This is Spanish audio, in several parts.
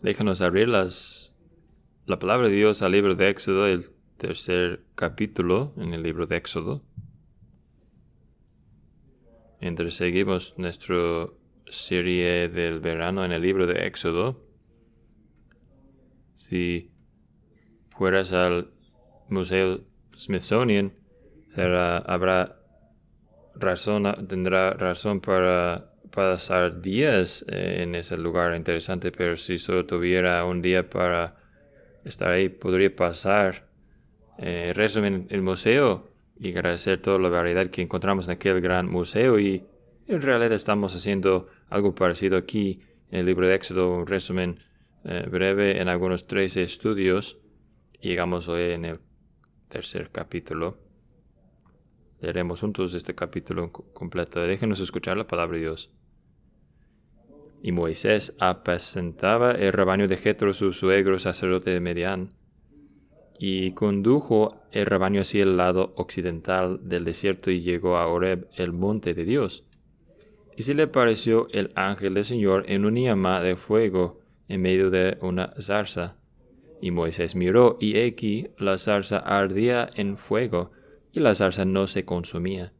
Déjanos abrir la palabra de Dios al libro de Éxodo, el tercer capítulo en el libro de Éxodo. Mientras seguimos nuestra serie del verano en el libro de Éxodo, si fueras al Museo Smithsonian, tendrá razón para pasar días en ese lugar interesante, pero si solo tuviera un día para estar ahí, podría pasar resumen el museo y agradecer toda la variedad que encontramos en aquel gran museo, y en realidad estamos haciendo algo parecido aquí en el libro de Éxodo, un resumen breve en algunos 13 estudios. Llegamos hoy en el tercer capítulo. Leeremos juntos este capítulo completo. Déjenos escuchar la palabra de Dios. Y Moisés apacentaba el rebaño de Jetro, su suegro, sacerdote de Midian, y condujo el rebaño hacia el lado occidental del desierto y llegó a Horeb, el monte de Dios. Y se le apareció el ángel del Señor en una llama de fuego en medio de una zarza. Y Moisés miró, y he aquí la zarza ardía en fuego, y la zarza no se consumía.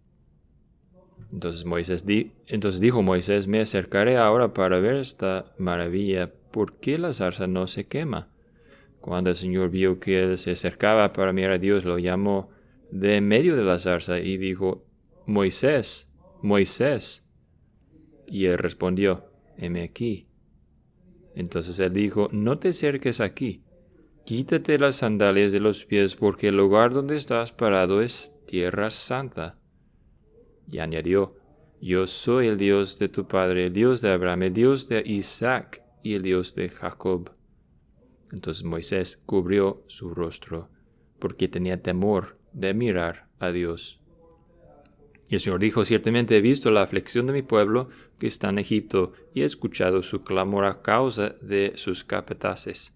Entonces dijo Moisés: me acercaré ahora para ver esta maravilla, ¿por qué la zarza no se quema? Cuando el Señor vio que él se acercaba para mirar a Dios, lo llamó de en medio de la zarza y dijo: Moisés, Moisés. Y él respondió: heme aquí. Entonces él dijo: no te acerques aquí, quítate las sandalias de los pies, porque el lugar donde estás parado es tierra santa. Y añadió: yo soy el Dios de tu padre, el Dios de Abraham, el Dios de Isaac y el Dios de Jacob. Entonces Moisés cubrió su rostro, porque tenía temor de mirar a Dios. Y el Señor dijo: ciertamente he visto la aflicción de mi pueblo que está en Egipto, y he escuchado su clamor a causa de sus capataces,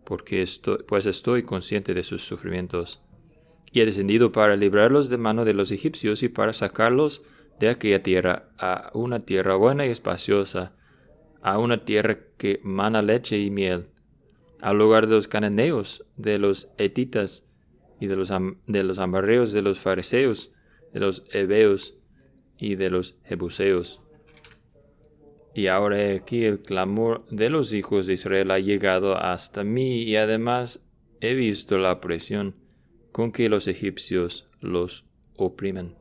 pues estoy consciente de sus sufrimientos. Y he descendido para librarlos de mano de los egipcios y para sacarlos de aquella tierra a una tierra buena y espaciosa, a una tierra que mana leche y miel, al lugar de los cananeos, de los hetitas y de los amorreos, de los fariseos, de los heveos y de los jebuseos. Y ahora he aquí el clamor de los hijos de Israel ha llegado hasta mí, y además he visto la opresión con que los egipcios los oprimen.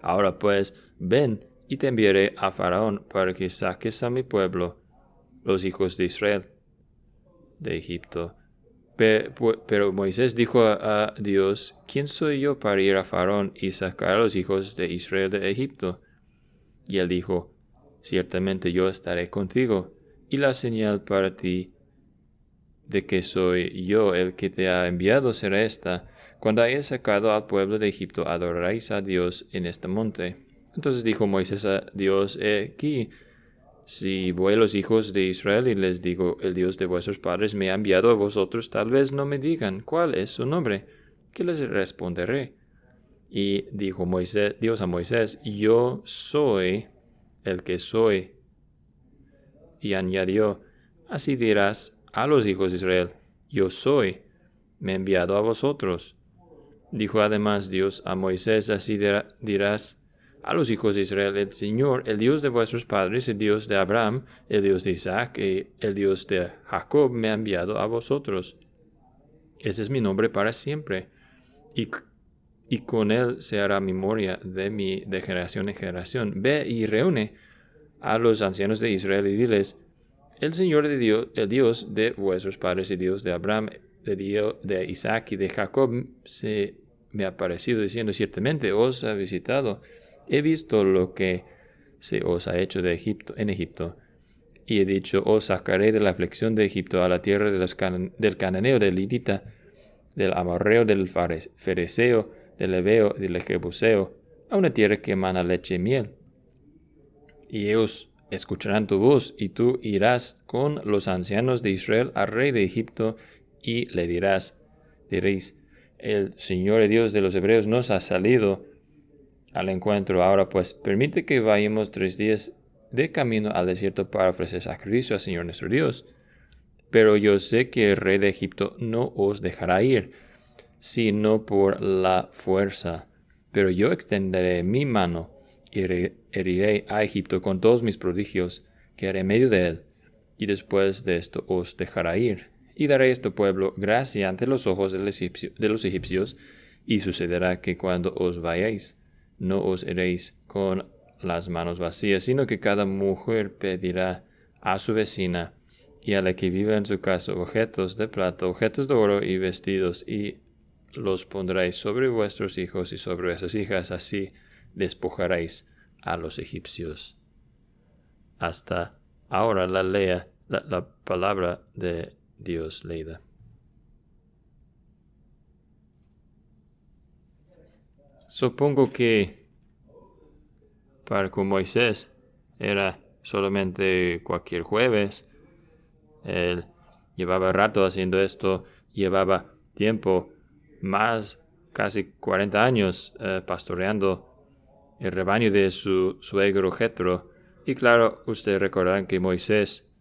Ahora pues, ven, y te enviaré a Faraón para que saques a mi pueblo, los hijos de Israel, de Egipto. Pero Moisés dijo a Dios: ¿quién soy yo para ir a Faraón y sacar a los hijos de Israel de Egipto? Y él dijo: ciertamente yo estaré contigo, y la señal para ti de que soy yo el que te ha enviado será esta: cuando hayas sacado al pueblo de Egipto, adoraréis a Dios en este monte. Entonces dijo Moisés a Dios: he aquí, si voy a los hijos de Israel y les digo: el Dios de vuestros padres me ha enviado a vosotros, tal vez no me digan cuál es su nombre. ¿Qué les responderé? Y dijo Dios a Moisés: yo soy el que soy. Y añadió: así dirás a los hijos de Israel: yo soy, me he enviado a vosotros. Dijo además Dios a Moisés: así dirás a los hijos de Israel: el Señor, el Dios de vuestros padres, el Dios de Abraham, el Dios de Isaac y el Dios de Jacob, me ha enviado a vosotros. Ese es mi nombre para siempre, y con él se hará memoria de mí de generación en generación. Ve y reúne a los ancianos de Israel y diles: el Señor de Dios, el Dios de vuestros padres, el Dios de Abraham, de Isaac y de Jacob, se me ha parecido, diciendo: ciertamente os ha visitado. He visto lo que se os ha hecho en Egipto, y he dicho: os sacaré de la aflicción de Egipto a la tierra del cananeo, del hitita, del amorreo, del fereceo, del heveo y del jebuseo, a una tierra que emana leche y miel. Y ellos escucharán tu voz, y tú irás con los ancianos de Israel al rey de Egipto, y le diréis: el Señor, el Dios de los hebreos, nos ha salido al encuentro. Ahora pues, permite que vayamos 3 días de camino al desierto para ofrecer sacrificio al Señor nuestro Dios. Pero yo sé que el rey de Egipto no os dejará ir, sino por la fuerza. Pero yo extenderé mi mano y heriré a Egipto con todos mis prodigios que haré en medio de él, y después de esto os dejará ir. Y daré a este pueblo gracia ante los ojos de los egipcios, y sucederá que cuando os vayáis, no os iréis con las manos vacías, sino que cada mujer pedirá a su vecina y a la que vive en su casa objetos de plata, objetos de oro y vestidos, y los pondréis sobre vuestros hijos y sobre vuestras hijas, así despojaréis a los egipcios. Hasta ahora la palabra de Dios leída. Supongo que para con Moisés era solamente cualquier jueves. Él llevaba rato haciendo esto, llevaba tiempo, más casi 40 años pastoreando el rebaño de su suegro Jetro. Y claro, ustedes recordarán que Moisés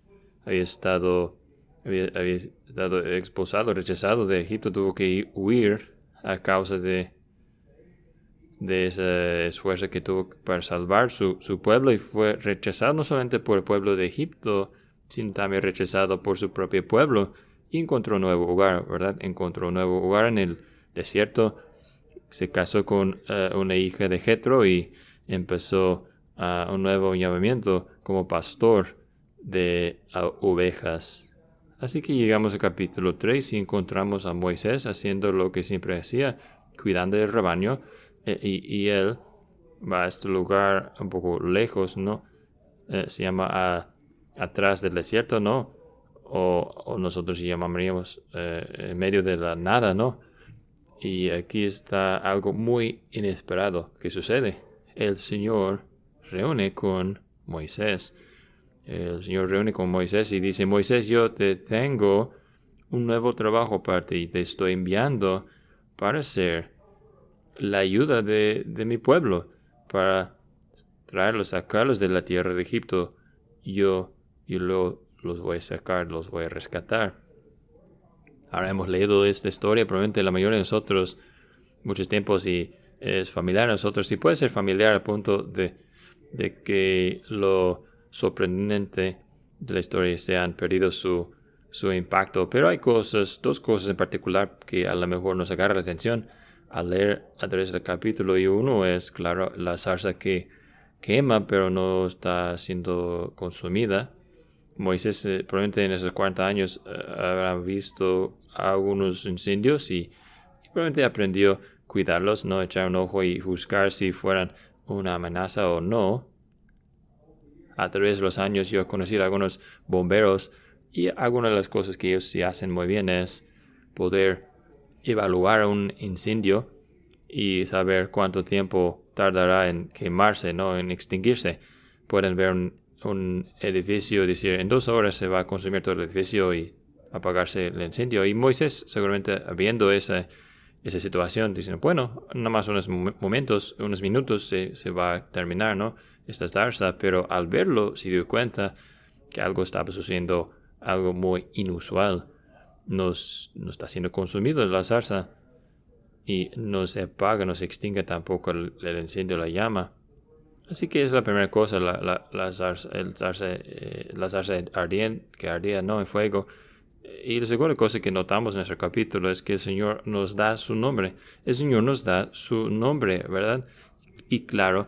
había estado expulsado, rechazado de Egipto, tuvo que huir a causa de ese esfuerzo que tuvo para salvar su pueblo, y fue rechazado no solamente por el pueblo de Egipto, sino también rechazado por su propio pueblo, y encontró un nuevo hogar, ¿verdad? Encontró un nuevo hogar en el desierto, se casó con una hija de Jetro y empezó un nuevo llamamiento como pastor de ovejas. Así que llegamos al capítulo 3 y encontramos a Moisés haciendo lo que siempre hacía, cuidando del rebaño, y él va a este lugar un poco lejos, ¿no? Se llama atrás del desierto, ¿no? O nosotros llamaríamos en medio de la nada, ¿no? Y aquí está algo muy inesperado que sucede. El Señor reúne con Moisés. El Señor reúne con Moisés y dice: Moisés, yo te tengo un nuevo trabajo para ti y te estoy enviando para ser la ayuda de mi pueblo, para traerlos, sacarlos de la tierra de Egipto. Yo los voy a sacar, los voy a rescatar. Ahora hemos leído esta historia, probablemente la mayoría de nosotros, muchos tiempos, y es familiar a nosotros, y puede ser familiar al punto de que lo sorprendente de la historia se han perdido su impacto. Pero hay dos cosas en particular que a lo mejor nos agarra la atención al leer a través del capítulo, y uno es, claro, la zarza que quema pero no está siendo consumida. Moisés probablemente en esos 40 años habrá visto algunos incendios y probablemente aprendió a cuidarlos, no echar un ojo y juzgar si fueran una amenaza o no. A través de los años yo he conocido a algunos bomberos, y algunas de las cosas que ellos sí hacen muy bien es poder evaluar un incendio y saber cuánto tiempo tardará en quemarse, ¿no? En extinguirse. Pueden ver un edificio, decir, en 2 horas se va a consumir todo el edificio y apagarse el incendio. Y Moisés, seguramente viendo esa situación, diciendo, bueno, nada más unos momentos, unos minutos se va a terminar, ¿no? Esta zarza. Pero al verlo se dio cuenta que algo estaba sucediendo, algo muy inusual. No está siendo consumido la zarza y no se apaga, no se extingue tampoco el incendio, la llama. Así que es la primera cosa, la zarza que ardía, no en fuego. Y la segunda cosa que notamos en nuestro capítulo es que el Señor nos da su nombre. El Señor nos da su nombre, ¿verdad? Y claro,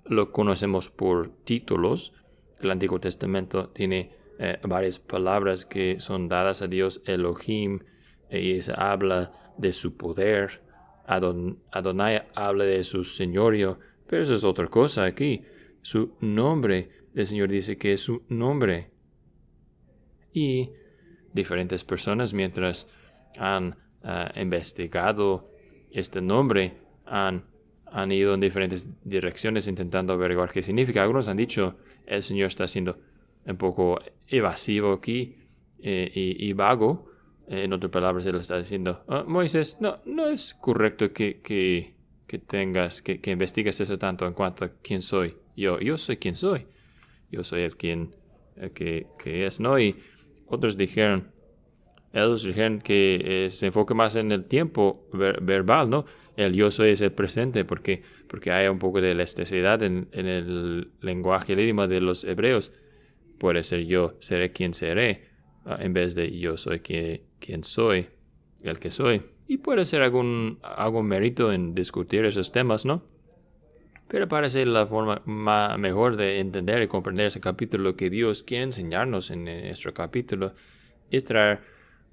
lo conocemos por títulos. El Antiguo Testamento tiene varias palabras que son dadas a Dios, Elohim, y se habla de su poder. Adonai habla de su señorío, pero eso es otra cosa aquí. Su nombre, el Señor dice que es su nombre. Y diferentes personas, mientras han investigado este nombre, han ido en diferentes direcciones intentando averiguar qué significa. Algunos han dicho, el Señor está siendo un poco evasivo aquí y vago. En otras palabras, Él está diciendo, Moisés, no es correcto que investigues eso tanto en cuanto a quién soy. Yo soy quien soy. Yo soy el que es, ¿no? Y otros dijeron, ellos dijeron que se enfoque más en el tiempo verbal, ¿no? El yo soy es el presente, porque hay un poco de elasticidad en el lenguaje, el idioma de los hebreos. Puede ser yo seré quien seré, en vez de yo soy quien soy, el que soy. Y puede ser algún mérito en discutir esos temas, ¿no? Pero parece la forma mejor de entender y comprender ese capítulo que Dios quiere enseñarnos en nuestro capítulo es traer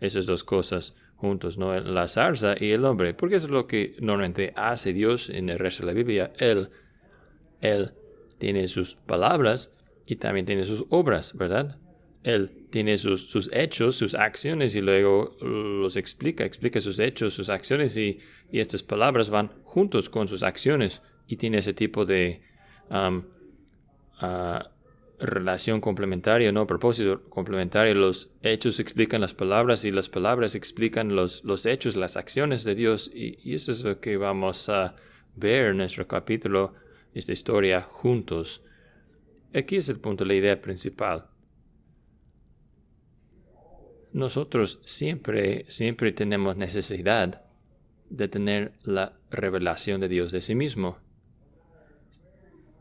esas dos cosas juntos, ¿no? La zarza y el hombre, porque eso es lo que normalmente hace Dios en el resto de la Biblia. Él tiene sus palabras y también tiene sus obras, ¿verdad? Él tiene sus hechos, sus acciones y luego los explica sus hechos, sus acciones y estas palabras van juntos con sus acciones y tiene ese tipo de relación complementaria, ¿no? Propósito complementario. Los hechos explican las palabras y las palabras explican los hechos, las acciones de Dios y eso es lo que vamos a ver en nuestro capítulo, esta historia juntos. Aquí es el punto, la idea principal. Nosotros siempre tenemos necesidad de tener la revelación de Dios de sí mismo.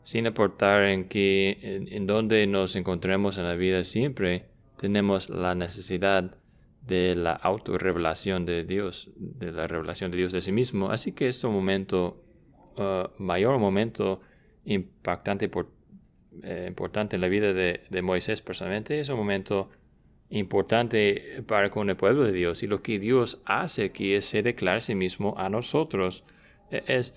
Sin importar en dónde nos encontremos en la vida, siempre tenemos la necesidad de la autorrevelación de Dios, de la revelación de Dios de sí mismo. Así que este momento, mayor momento importante en la vida de Moisés personalmente, es un momento importante para con el pueblo de Dios. Y lo que Dios hace aquí es se declara a sí mismo a nosotros. Es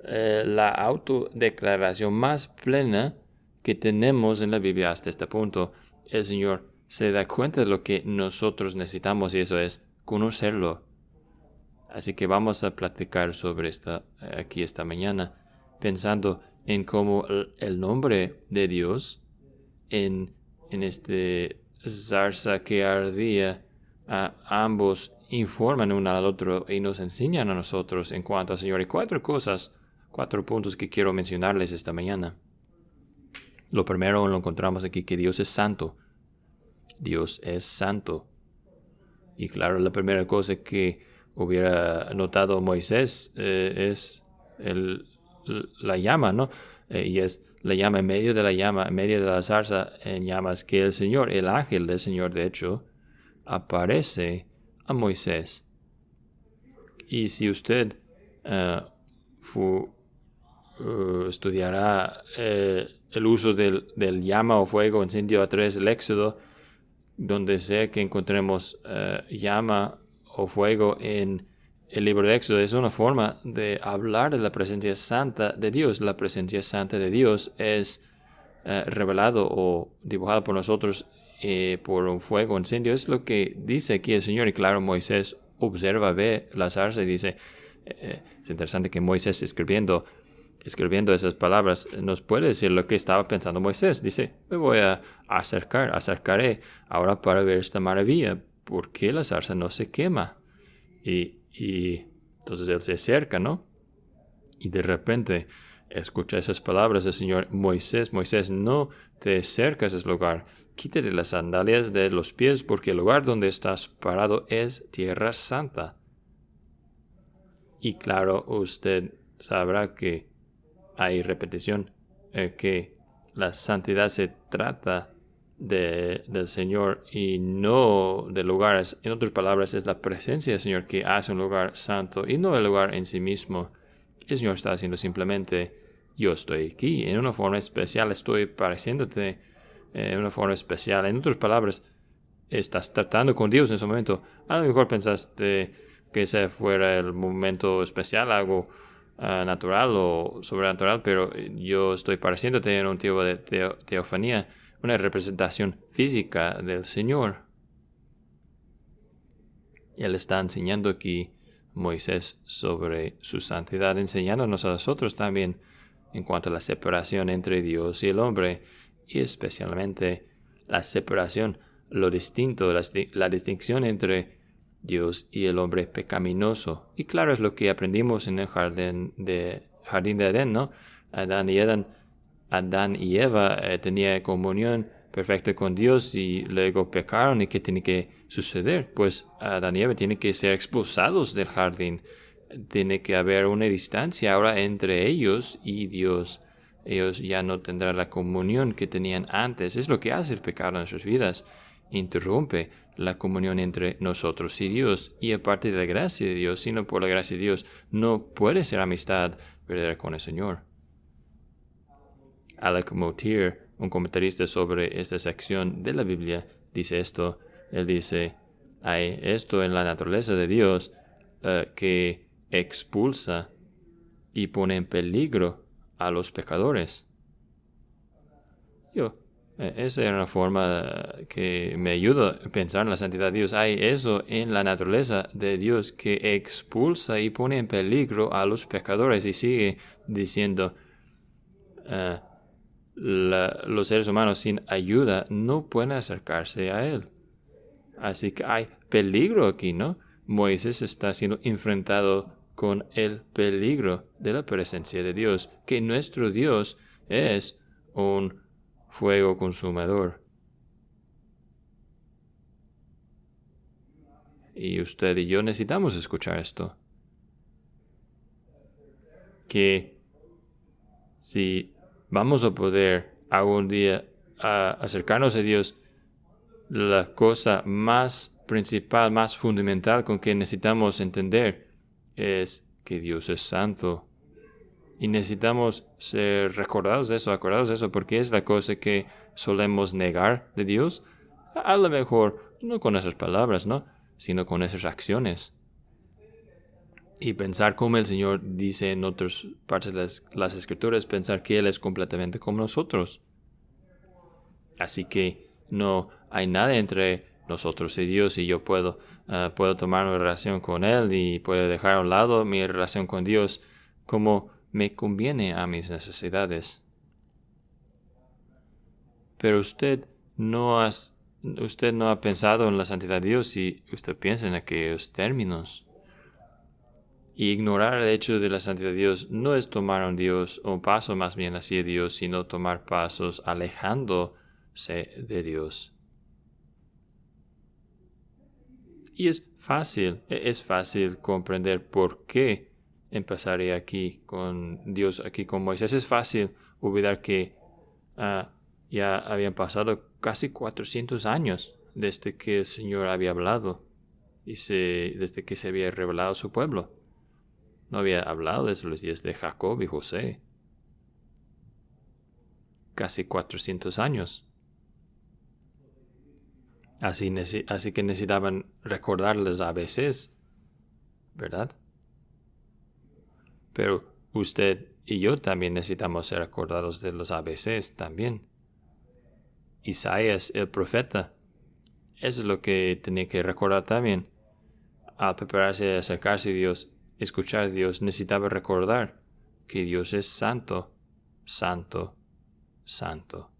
la autodeclaración más plena que tenemos en la Biblia hasta este punto. El Señor se da cuenta de lo que nosotros necesitamos y eso es conocerlo. Así que vamos a platicar sobre aquí esta mañana, pensando en cómo el nombre de Dios en este zarza que ardía, ambos informan uno al otro y nos enseñan a nosotros en cuanto al Señor. Y cuatro puntos que quiero mencionarles esta mañana. Lo primero lo encontramos aquí, que Dios es santo. Dios es santo. Y claro, la primera cosa que hubiera notado Moisés es la llama, ¿no? Y es la llama en medio de la llama, en medio de la zarza en llamas, que el Señor, el ángel del Señor, de hecho, aparece a Moisés. Y si usted estudiará el uso del llama o fuego en sentido a través del Éxodo, donde sea que encontremos llama o fuego en el libro de Éxodo, es una forma de hablar de la presencia santa de Dios. La presencia santa de Dios es revelado o dibujado por nosotros por un fuego, un incendio. Es lo que dice aquí el Señor. Y claro, Moisés observa, ve la zarza y dice, es interesante que Moisés escribiendo esas palabras nos puede decir lo que estaba pensando Moisés. Dice, me voy a acercaré ahora para ver esta maravilla. ¿Por qué la zarza no se quema? Y entonces él se acerca, ¿no? Y de repente escucha esas palabras del Señor. Moisés, no te acerques a ese lugar. Quítate las sandalias de los pies, porque el lugar donde estás parado es tierra santa. Y claro, usted sabrá que hay repetición, que la santidad se trata del Señor y no de lugares. En otras palabras, es la presencia del Señor que hace un lugar santo y no el lugar en sí mismo. El Señor está haciendo simplemente, yo estoy aquí, en una forma especial, estoy pareciéndote en una forma especial. En otras palabras, estás tratando con Dios en ese momento. A lo mejor pensaste que ese fuera el momento especial, algo natural o sobrenatural, pero yo estoy pareciéndote en un tipo de teofanía, una representación física del Señor. Él está enseñando aquí Moisés sobre su santidad, enseñándonos a nosotros también en cuanto a la separación entre Dios y el hombre, y especialmente la separación, lo distinto, la distinción entre Dios y el hombre pecaminoso. Y claro, es lo que aprendimos en el jardín de Edén, ¿no? Adán y Eva tenían comunión perfecta con Dios y luego pecaron. ¿Y qué tiene que suceder? Pues Adán y Eva tienen que ser expulsados del jardín. Tiene que haber una distancia ahora entre ellos y Dios. Ellos ya no tendrán la comunión que tenían antes. Es lo que hace el pecado en nuestras vidas. Interrumpe la comunión entre nosotros y Dios. Y aparte de la gracia de Dios, sino por la gracia de Dios, no puede ser amistad verdadera con el Señor. Alec Motyer, un comentarista sobre esta sección de la Biblia, dice esto. Él dice, hay esto en la naturaleza de Dios que expulsa y pone en peligro a los pecadores. Esa era una forma que me ayuda a pensar en la santidad de Dios. Hay eso en la naturaleza de Dios que expulsa y pone en peligro a los pecadores. Y sigue diciendo, los seres humanos sin ayuda no pueden acercarse a Él. Así que hay peligro aquí, ¿no? Moisés está siendo enfrentado con el peligro de la presencia de Dios, que nuestro Dios es un fuego consumador. Y usted y yo necesitamos escuchar esto. Que si vamos a poder algún día acercarnos a Dios, la cosa más principal, más fundamental con que necesitamos entender es que Dios es santo. Y necesitamos ser acordados de eso, porque es la cosa que solemos negar de Dios. A lo mejor no con esas palabras, ¿no? Sino con esas acciones. Y pensar como el Señor dice en otras partes de las Escrituras, pensar que Él es completamente como nosotros. Así que no hay nada entre nosotros y Dios, y yo puedo tomar una relación con Él y puedo dejar a un lado mi relación con Dios como me conviene a mis necesidades. Pero usted no ha pensado en la santidad de Dios y usted piensa en aquellos términos. Y ignorar el hecho de la santidad de Dios no es tomar un paso más bien hacia Dios, sino tomar pasos alejándose de Dios. Y es fácil comprender por qué empezaría aquí con Dios, aquí con Moisés. Es fácil olvidar que ya habían pasado casi 400 años desde que el Señor había hablado y desde que se había revelado a su pueblo. No había hablado desde los días de Jacob y José. Casi 400 años. Así que necesitaban recordar los ABCs, ¿verdad? Pero usted y yo también necesitamos ser recordados de los ABCs también. Isaías, el profeta, eso es lo que tenía que recordar también. Al prepararse a acercarse a Dios, escuchar a Dios, necesitaba recordar que Dios es santo, santo, santo.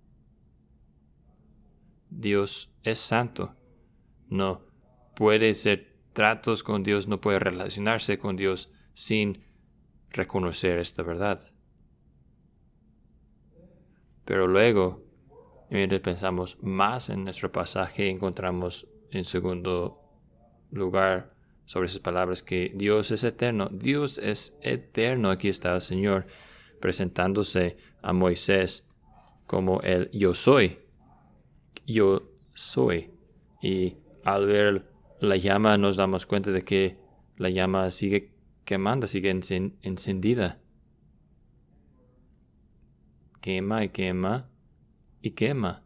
Dios es santo. No puede hacer tratos con Dios, no puede relacionarse con Dios sin reconocer esta verdad. Pero luego, mientras pensamos más en nuestro pasaje, encontramos en segundo lugar sobre esas palabras que Dios es eterno. Dios es eterno. Aquí está el Señor presentándose a Moisés como el yo soy. Yo soy. Y al ver la llama nos damos cuenta de que la llama sigue quemando, sigue encendida. Quema y quema y quema.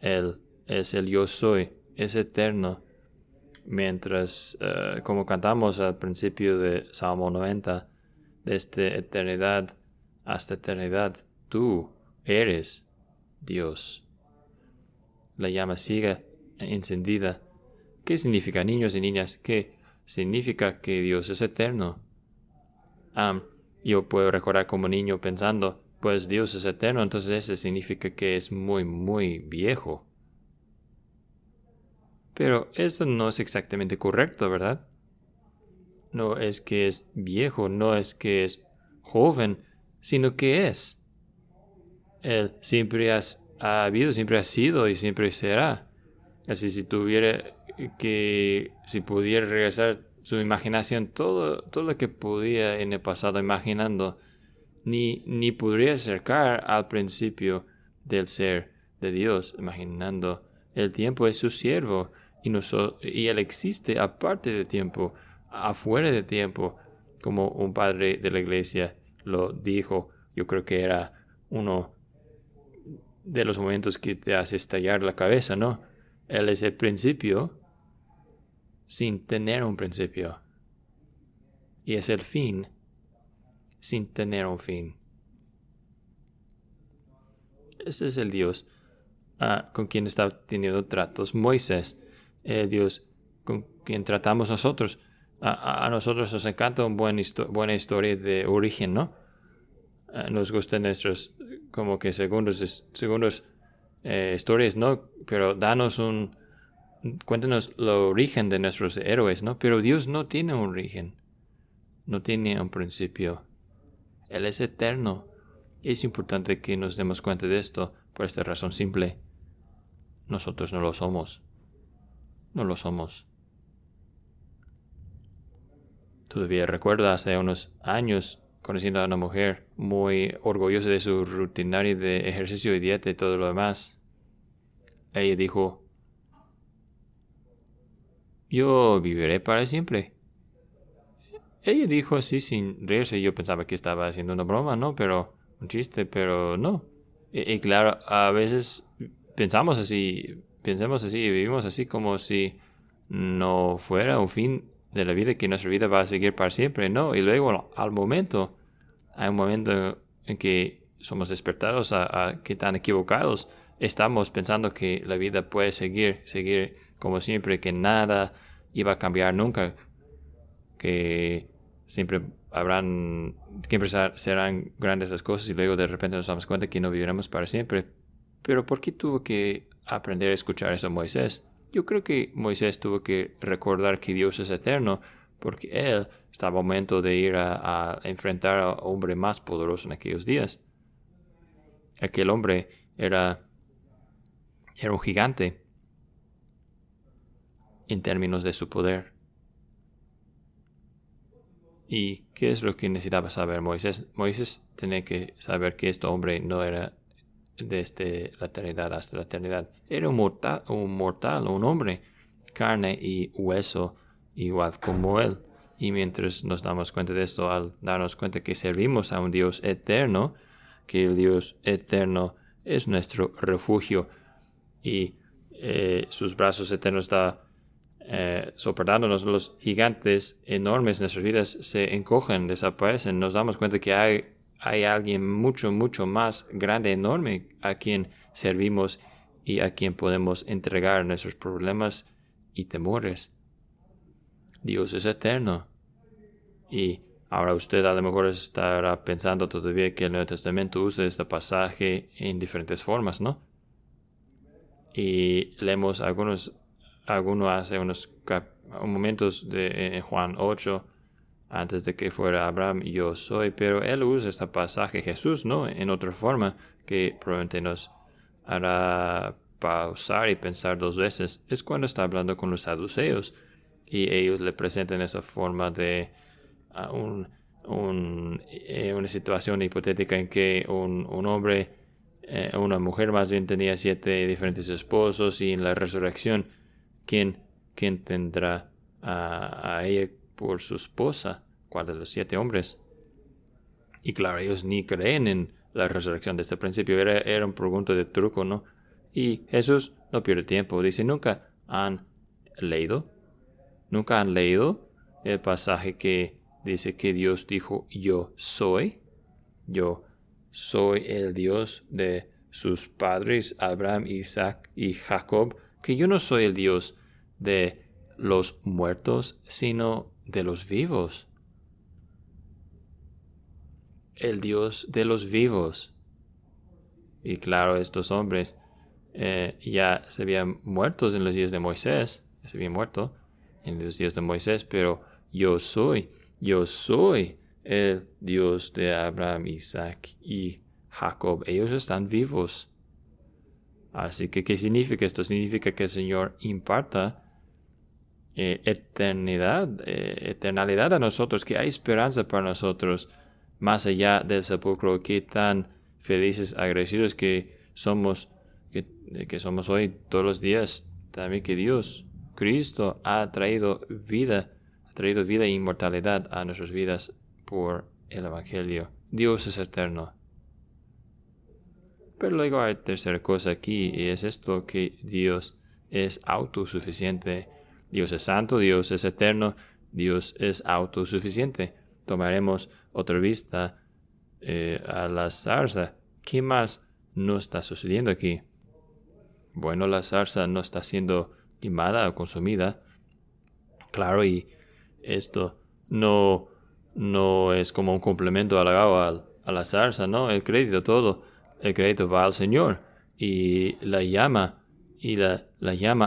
Él es el yo soy, es eterno. Mientras, como cantamos al principio de Salmo 90, desde eternidad hasta eternidad, tú eres Dios. La llama sigue encendida. ¿Qué significa, niños y niñas? ¿Qué significa que Dios es eterno? Yo puedo recordar como niño pensando, pues Dios es eterno, entonces eso significa que es muy, muy viejo. Pero eso no es exactamente correcto, ¿verdad? No es que es viejo, no es que es joven, sino que es. Él siempre ha habido, siempre ha sido y siempre será. Así si pudiera regresar su imaginación, todo lo que podía en el pasado imaginando, ni podría acercar al principio del ser de Dios, imaginando el tiempo es su siervo y Él existe aparte del tiempo, afuera del tiempo, como un padre de la iglesia lo dijo. Yo creo que era uno de los momentos que te hace estallar la cabeza, ¿no? Él es el principio sin tener un principio. Y es el fin sin tener un fin. Ese es el Dios con quien está teniendo tratos Moisés. El Dios con quien tratamos nosotros. A nosotros nos encanta una buena historia de origen, ¿no? Nos gustan nuestros como que segundos historias, ¿no? Pero cuéntanos el origen de nuestros héroes, ¿no? Pero Dios no tiene un origen, no tiene un principio. Él es eterno. Es importante que nos demos cuenta de esto por esta razón simple. Nosotros no lo somos. No lo somos. Todavía recuerdo hace unos años conociendo a una mujer muy orgullosa de su rutinario de ejercicio y dieta y todo lo demás. Ella dijo, yo viviré para siempre. Ella dijo así sin reírse. Yo pensaba que estaba haciendo una broma, ¿no? Pero un chiste, pero no. Y claro, a veces pensamos así y vivimos así como si no fuera un fin de la vida, que nuestra vida va a seguir para siempre, ¿no? Y luego hay un momento en que somos despertados a que tan equivocados estamos pensando que la vida puede seguir como siempre, que nada iba a cambiar nunca, que siempre serán grandes las cosas y luego de repente nos damos cuenta que no viviremos para siempre. Pero ¿por qué tuvo que aprender a escuchar eso Moisés? Yo creo que Moisés tuvo que recordar que Dios es eterno porque él estaba a momento de ir a enfrentar a un hombre más poderoso en aquellos días. Aquel hombre era un gigante en términos de su poder. ¿Y qué es lo que necesitaba saber Moisés? Moisés tenía que saber que este hombre no era desde la eternidad hasta la eternidad. Era un mortal, un hombre, carne y hueso, igual como él. Y mientras nos damos cuenta de esto, al darnos cuenta que servimos a un Dios eterno, que el Dios eterno es nuestro refugio y sus brazos eternos están soportándonos, los gigantes enormes en nuestras vidas se encogen, desaparecen. Nos damos cuenta que hay alguien mucho, mucho más grande, enorme, a quien servimos y a quien podemos entregar nuestros problemas y temores. Dios es eterno. Y ahora usted a lo mejor estará pensando todavía que el Nuevo Testamento usa este pasaje en diferentes formas, ¿no? Y leemos algunos hace unos momentos de Juan 8, antes de que fuera Abraham, yo soy, pero él usa este pasaje Jesús, ¿no? En otra forma que probablemente nos hará pausar y pensar dos veces. Es cuando está hablando con los saduceos y ellos le presentan esa forma de una situación hipotética en que un hombre, una mujer más bien tenía 7 diferentes esposos y en la resurrección ¿Quién tendrá a ella por su esposa? ¿Cuál de los 7 hombres? Y claro, ellos ni creen en la resurrección desde el principio. Era un pregunta de truco, ¿no? Y Jesús no pierde tiempo. Dice, ¿nunca han leído el pasaje que dice que Dios dijo, yo soy? Yo soy el Dios de sus padres, Abraham, Isaac y Jacob, que yo no soy el Dios de los muertos, sino de los vivos. El Dios de los vivos. Y claro, estos hombres ya se habían muerto en los días de Moisés, se habían muerto en los días de Moisés, pero yo soy el Dios de Abraham, Isaac y Jacob. Ellos están vivos. Así que, ¿qué significa esto? Significa que el Señor imparta eternalidad a nosotros, que hay esperanza para nosotros, más allá del sepulcro. Qué tan felices, agradecidos que somos hoy, todos los días, también que Dios, Cristo, ha traído vida e inmortalidad a nuestras vidas por el Evangelio. Dios es eterno. Pero luego hay tercera cosa aquí, y es esto, que Dios es autosuficiente. Dios es santo, Dios es eterno, Dios es autosuficiente. Tomaremos otra vista a la zarza. ¿Qué más no está sucediendo aquí? Bueno, la zarza no está siendo quemada o consumida. Claro, y esto no es como un complemento halagado a la zarza, ¿no? El crédito va al Señor. Y la llama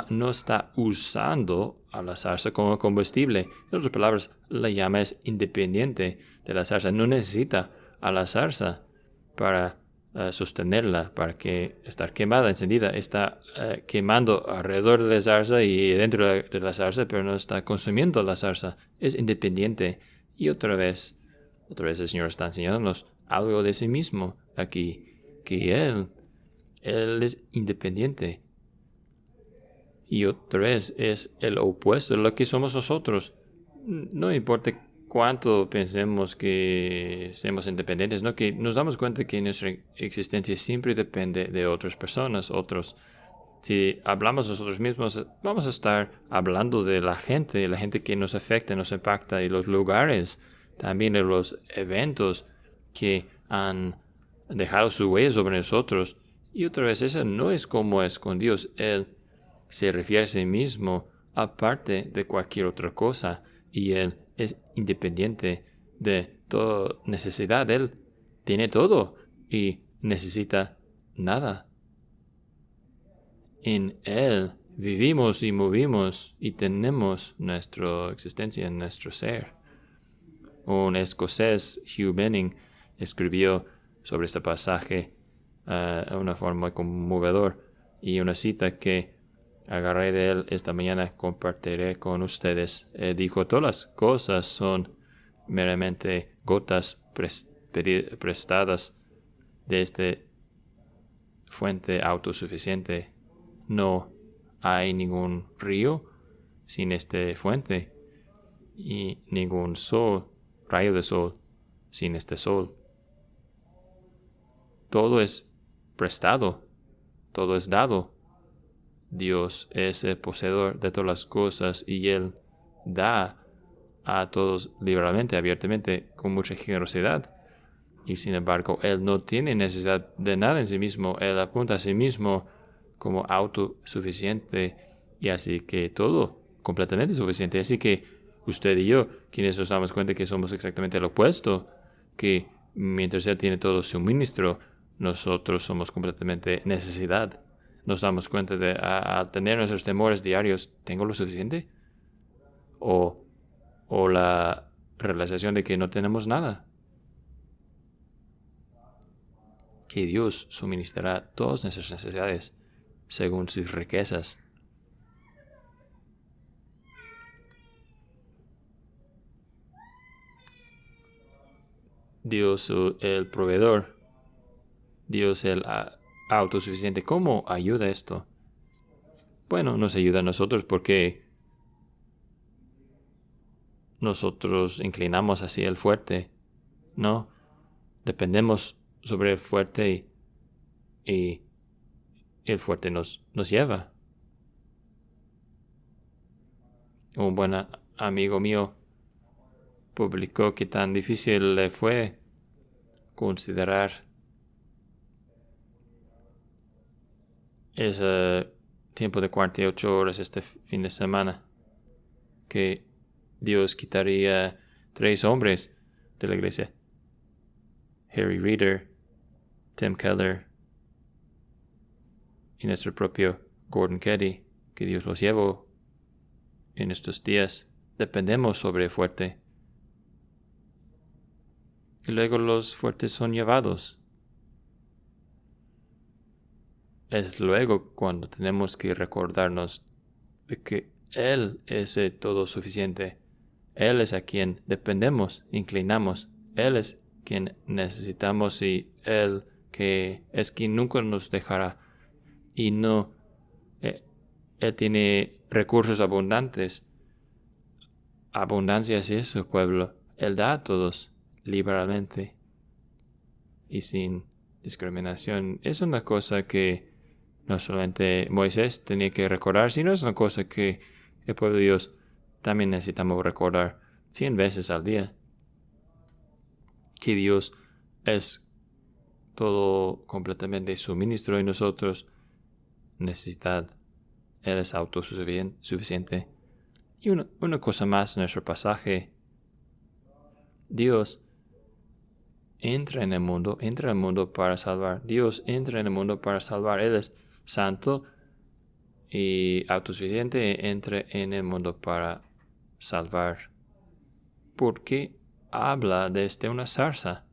no está usando a la zarza como combustible. En otras palabras, la llama es independiente de la zarza. No necesita a la zarza para sostenerla, para que estar quemada, encendida. Está quemando alrededor de la zarza y dentro de la zarza, pero no está consumiendo la zarza. Es independiente. Y otra vez el Señor está enseñándonos algo de sí mismo aquí, que Él es independiente. Y otra vez es el opuesto de lo que somos nosotros. No importa cuánto pensemos que seamos independientes, ¿no? Que nos damos cuenta que nuestra existencia siempre depende de otras personas, otros. Si hablamos nosotros mismos, vamos a estar hablando de la gente que nos afecta, nos impacta, y los lugares, también de los eventos que han dejado su huella sobre nosotros. Y otra vez, eso no es como es con Dios. Él se refiere a sí mismo aparte de cualquier otra cosa, y Él es independiente de toda necesidad. Él tiene todo y necesita nada. En Él vivimos y movimos y tenemos nuestra existencia en nuestro ser. Un escocés, Hugh Benning, escribió sobre este pasaje de una forma muy conmovedora, y una cita que agarré de él esta mañana compartiré con ustedes. Dijo: todas las cosas son meramente gotas prestadas de esta fuente autosuficiente. No hay ningún río sin esta fuente, y ningún rayo de sol sin este sol. Todo es prestado, todo es dado. Dios es el poseedor de todas las cosas, y Él da a todos libremente, abiertamente, con mucha generosidad. Y sin embargo, Él no tiene necesidad de nada en sí mismo. Él apunta a sí mismo como autosuficiente, y así que todo completamente suficiente. Así que usted y yo, quienes nos damos cuenta que somos exactamente lo opuesto, que mientras Él tiene todo suministro, nosotros somos completamente necesidad. Nos damos cuenta de, al tener nuestros temores diarios, ¿tengo lo suficiente? O la realización de que no tenemos nada. Que Dios suministrará todas nuestras necesidades según sus riquezas. Dios el proveedor, Dios el autosuficiente. ¿Cómo ayuda esto? Bueno, nos ayuda a nosotros porque nosotros inclinamos hacia el fuerte, ¿no? Dependemos sobre el fuerte, y el fuerte nos lleva. Un buen amigo mío publicó que tan difícil le fue considerar ese tiempo de 48 horas este fin de semana, que Dios quitaría 3 hombres de la iglesia: Harry Reeder, Tim Keller y nuestro propio Gordon Ketty. Que Dios los llevó en estos días. Dependemos sobre el fuerte, y luego los fuertes son llevados. es luego cuando tenemos que recordarnos de que Él es el todo suficiente. Él es a quien dependemos, inclinamos. Él es quien necesitamos y Él que es quien nunca nos dejará. Y no, Él tiene recursos abundantes. Abundancia es su pueblo. Él da a todos liberalmente y sin discriminación. Es una cosa que no solamente Moisés tenía que recordar, sino es una cosa que el pueblo de Dios también necesitamos recordar 100 veces al día. Que Dios es todo completamente suministro y nosotros necesidad. Él es autosuficiente. Y una cosa más en nuestro pasaje. Dios entra en el mundo para salvar. Dios entra en el mundo para salvar. Él es santo y autosuficiente, entra en el mundo para salvar. ¿Por qué habla desde una zarza?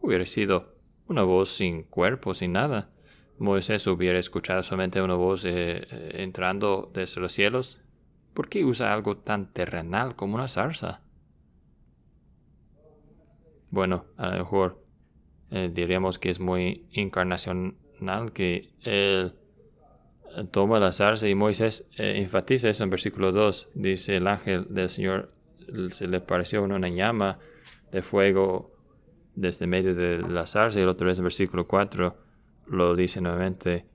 Hubiera sido una voz sin cuerpo, sin nada. Moisés hubiera escuchado solamente una voz entrando desde los cielos. ¿Por qué usa algo tan terrenal como una zarza? Bueno, a lo mejor diríamos que es muy encarnacional, que él toma la zarza y Moisés enfatiza eso en versículo 2. Dice, el ángel del Señor se le pareció una llama de fuego desde medio de la zarza, y otra vez en versículo 4 lo dice nuevamente,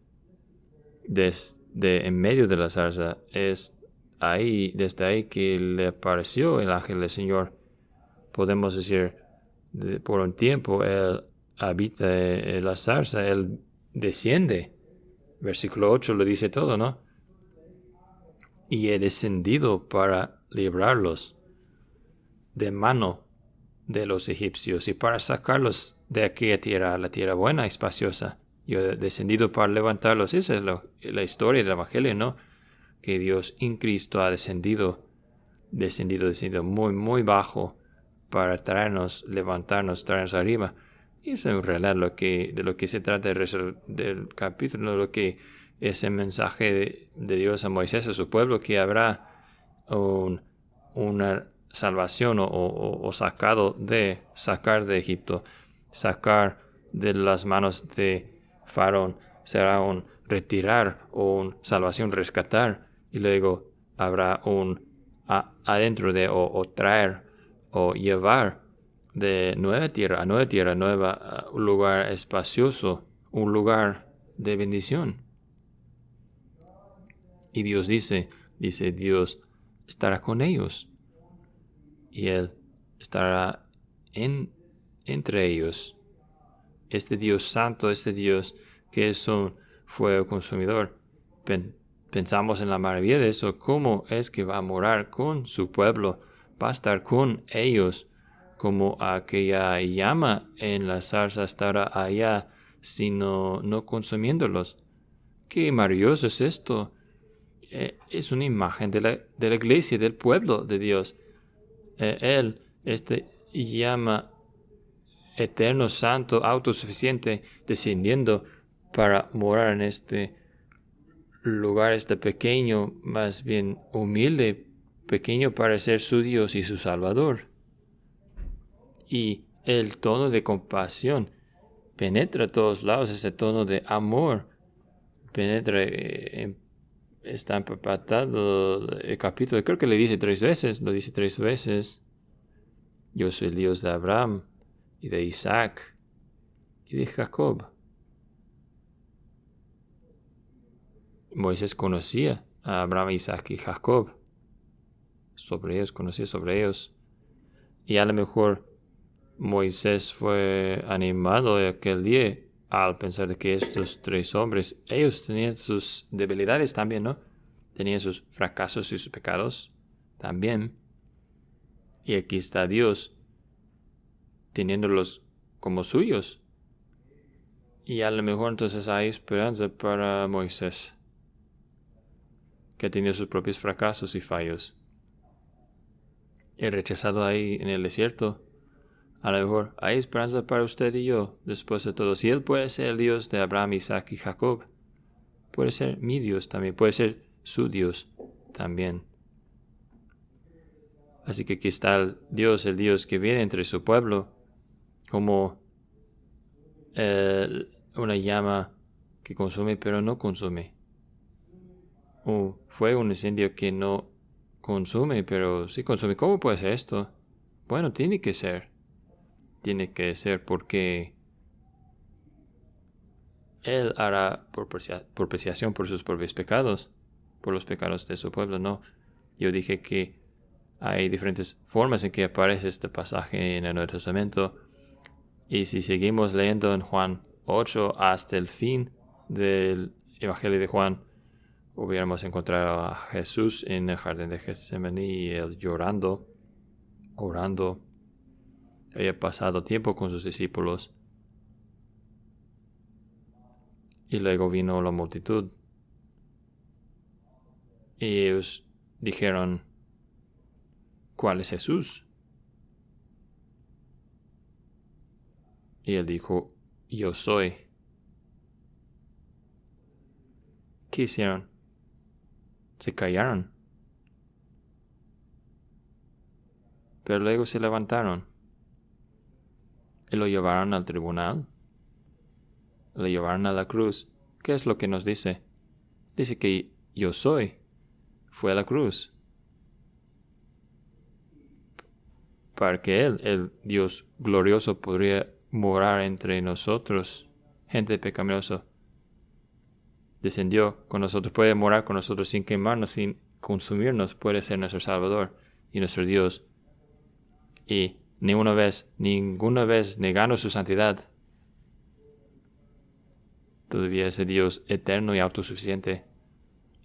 desde en medio de la zarza. Es ahí, desde ahí que le apareció el ángel del Señor. Podemos decir, por un tiempo Él habita en la zarza, Él desciende. Versículo 8 lo dice todo, ¿no? Y he descendido para librarlos de mano de los egipcios y para sacarlos de aquella tierra, la tierra buena y espaciosa. Yo he descendido para levantarlos. Esa es la historia del Evangelio, ¿no? Que Dios en Cristo ha descendido muy, muy bajo para traernos, levantarnos, traernos arriba. Y eso en realidad de lo que se trata del capítulo, lo que es el mensaje de Dios a Moisés, a su pueblo, que habrá una salvación o sacar de Egipto, sacar de las manos de Faraón, será un retirar o un salvación, rescatar, y luego habrá adentro de o traer o llevar de nueva tierra, un lugar espacioso, un lugar de bendición. Y Dios dice Dios estará con ellos y Él estará entre ellos. Este Dios santo, este Dios que es un fuego consumidor. Pensamos en la maravilla de eso, cómo es que va a morar con su pueblo, va a estar con ellos, como aquella llama en la zarza estará allá, sino no consumiéndolos. Qué maravilloso es esto. Es una imagen de la iglesia, del pueblo de Dios. Él, llama eterno, santo, autosuficiente, descendiendo para morar en este lugar, este pequeño, más bien humilde, pequeño para ser su Dios y su Salvador. Y el tono de compasión penetra a todos lados, ese tono de amor penetra, está empapado el capítulo, creo que lo dice 3 veces. Yo soy el Dios de Abraham y de Isaac y de Jacob. Moisés conocía a Abraham, Isaac y Jacob. Conocía sobre ellos. Y a lo mejor Moisés fue animado aquel día al pensar de que estos 3 hombres, ellos tenían sus debilidades también, ¿no? Tenían sus fracasos y sus pecados también. Y aquí está Dios teniéndolos como suyos. Y a lo mejor entonces hay esperanza para Moisés, que ha tenido sus propios fracasos y fallos. He rechazado ahí en el desierto A lo mejor hay esperanza para usted y yo, después de todo. Si Él puede ser el Dios de Abraham, Isaac y Jacob, puede ser mi Dios también, puede ser su Dios también. Así que aquí está el Dios que viene entre su pueblo, como una llama que consume pero no consume. Un fuego, un incendio que no consume pero sí consume. ¿Cómo puede ser esto? Bueno, tiene que ser. Tiene que ser porque Él hará propiciación por sus propios pecados, por los pecados de su pueblo. No, yo dije que hay diferentes formas en que aparece este pasaje en el Nuevo Testamento. Y si seguimos leyendo en Juan 8 hasta el fin del Evangelio de Juan, hubiéramos encontrado a Jesús en el jardín de Getsemaní y él llorando, orando. Había pasado tiempo con sus discípulos. Y luego vino la multitud. Y ellos dijeron, ¿cuál es Jesús? Y él dijo, yo soy. ¿Qué hicieron? Se callaron. Pero luego se levantaron. Y lo llevaron al tribunal. Lo llevaron a la cruz. ¿Qué es lo que nos dice? Dice que yo soy. Fue a la cruz. Para que Él, el Dios glorioso, podría morar entre nosotros, gente pecaminosa. Descendió con nosotros, puede morar con nosotros sin quemarnos, sin consumirnos, puede ser nuestro Salvador y nuestro Dios. Y ninguna vez negando su santidad, todavía es el Dios eterno y autosuficiente.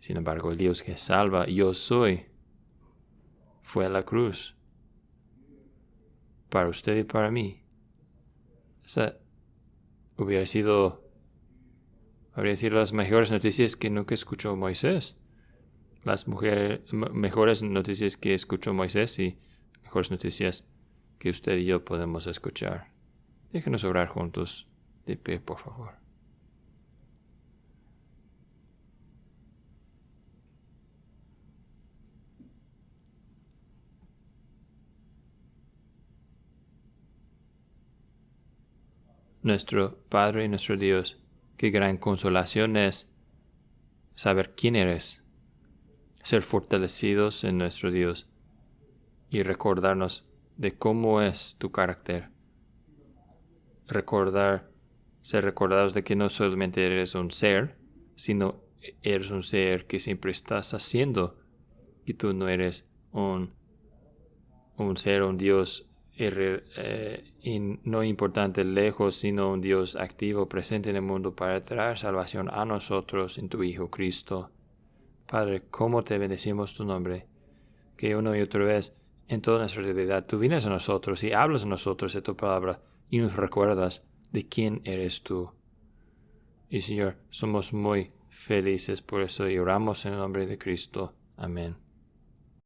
Sin embargo, el Dios que salva, yo soy, fue a la cruz. Para usted y para mí. Esa habría sido las mejores noticias que nunca escuchó Moisés. Las mejores noticias que escuchó Moisés y mejores noticias que usted y yo podemos escuchar. Déjenos orar juntos. De pie, por favor. Nuestro Padre y nuestro Dios, qué gran consolación es saber quién eres, ser fortalecidos en nuestro Dios y recordarnos de cómo es tu carácter. Ser recordados de que no solamente eres un ser, sino eres un ser que siempre estás haciendo, que tú no eres un ser, un Dios no importante lejos, sino un Dios activo, presente en el mundo para traer salvación a nosotros en tu Hijo Cristo. Padre, cómo te bendecimos tu nombre, que una y otra vez en toda nuestra debilidad tú vienes a nosotros y hablas a nosotros de tu palabra y nos recuerdas de quién eres tú. Y Señor, somos muy felices por eso y oramos en el nombre de Cristo. Amén.